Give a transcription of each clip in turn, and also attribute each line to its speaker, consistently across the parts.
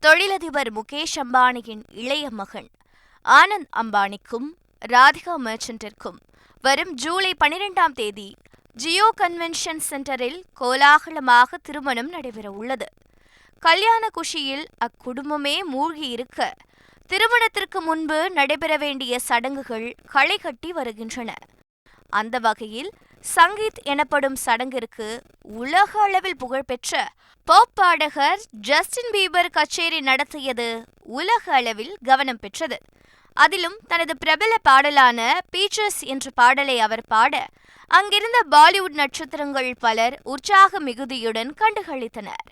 Speaker 1: தொழிலதிபர் முகேஷ் அம்பானியின் இளைய மகன் ஆனந்த் அம்பானிக்கும் ராதிகா மெர்ச்சன்டிற்கும் வரும் ஜூலை 12ஆம் தேதி ஜியோ கன்வென்ஷன் சென்டரில் கோலாகலமாக திருமணம் நடைபெறவுள்ளது. கல்யாண குஷியில் அக்குடும்பமே மூழ்கியிருக்க திருமணத்திற்கு முன்பு நடைபெற வேண்டிய சடங்குகள் களை கட்டி வருகின்றன. அந்த வகையில் சங்கீத் எனப்படும் சடங்கிற்கு உலக அளவில் புகழ்பெற்ற பாப் பாடகர் ஜஸ்டின் பீபர் கச்சேரி நடத்தியது உலக அளவில் கவனம் பெற்றது. அதிலும் தனது பிரபல பாடலான பீச்சஸ் என்ற பாடலை அவர் பாட அங்கிருந்த பாலிவுட் நட்சத்திரங்கள் பலர் உற்சாக மிகுதியுடன் கண்டுகளித்தனர்.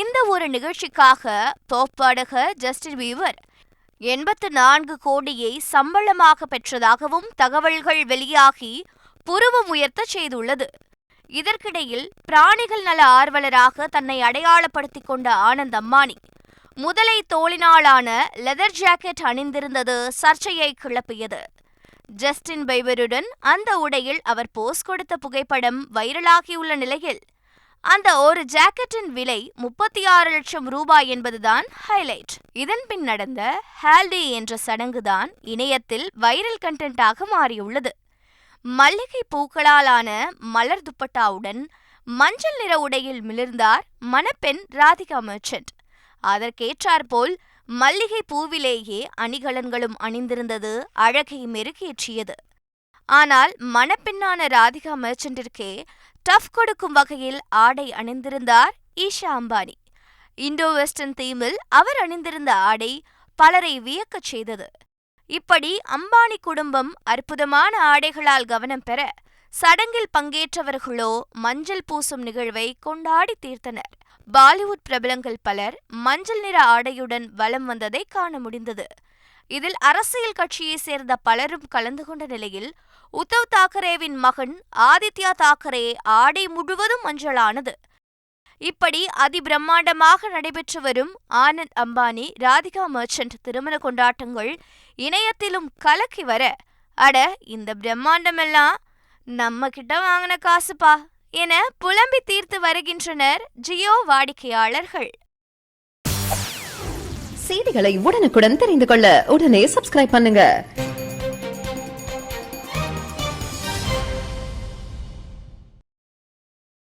Speaker 1: இந்த ஒரு நிகழ்ச்சிக்காக பாப் பாடகர் ஜஸ்டின் பீபர் 84 கோடியை சம்பளமாக பெற்றதாகவும் தகவல்கள் வெளியாகி புருவம் உயர்த்த செய்துள்ளது. இதற்கிடையில் பிராணிகள் நல ஆர்வலராக தன்னை அடையாளப்படுத்திக் கொண்ட ஆனந்த் அம்பானி முதலை தோலினாலான லெதர் ஜாக்கெட் அணிந்திருந்தது சர்ச்சையை கிளப்பியது. ஜஸ்டின் பீபருடன் அந்த உடையில் அவர் போஸ் கொடுத்த புகைப்படம் வைரலாகியுள்ள நிலையில் அந்த ஒரு ஜாக்கெட்டின் விலை 36 லட்சம் ரூபாய் என்பதுதான் ஹைலைட். இதன் பின் நடந்த ஹால்டி என்ற சடங்குதான் இணையத்தில் வைரல் கண்டென்ட்டாக மாறியுள்ளது. மல்லிகை பூக்களாலான மலர் துப்பட்டாவுடன் மஞ்சள் நிற உடையில் மிளிர்ந்தார் மணப்பெண் ராதிகா மெர்ச்சன்ட். அதற்கேற்றாற்போல் மல்லிகை பூவிலேயே அணிகலன்களும் அணிந்திருந்தது அழகை மெருகேற்றியது. ஆனால் மணப்பெண்ணான ராதிகா மெர்ச்சன்டிற்கே டஃப் கொடுக்கும் வகையில் ஆடை அணிந்திருந்தார் ஈஷா அம்பானி. இண்டோ வெஸ்டர்ன் தீமில் அவர் அணிந்திருந்த ஆடை பலரை வியக்கச் செய்தது. இப்படி அம்பானி குடும்பம் அற்புதமான ஆடைகளால் கவனம் பெற சடங்கில் பங்கேற்றவர்களோ மஞ்சள் பூசும் நிகழ்வை கொண்டாடி தீர்த்தனர். பாலிவுட் பிரபலங்கள் பலர் மஞ்சள் நிற ஆடையுடன் வலம் வந்ததை காண முடிந்தது. இதில் அரசியல் கட்சியை சேர்ந்த பலரும் கலந்து கொண்ட நிலையில் உத்தவ் தாக்கரேவின் மகன் ஆதித்யா தாக்கரே ஆடை முழுவதும் மஞ்சளானது. இப்படி அதிபிரம்மாண்டமாக நடைபெற்று வரும் ஆனந்த் அம்பானி ராதிகா மெர்ச்சன்ட் திருமண கொண்டாட்டங்கள் இணையத்திலும் கலக்கி வர, அட இந்த பிரம்மாண்டமெல்லாம் நம்ம கிட்ட வாங்கின காசுப்பா என புலம்பி தீர்த்து வருகின்றனர் ஜியோ வாடிக்கையாளர்கள்.
Speaker 2: செய்திகளை உடனுக்குடன் தெரிந்து கொள்ள உடனே சப்ஸ்கிரைப் பண்ணுங்க.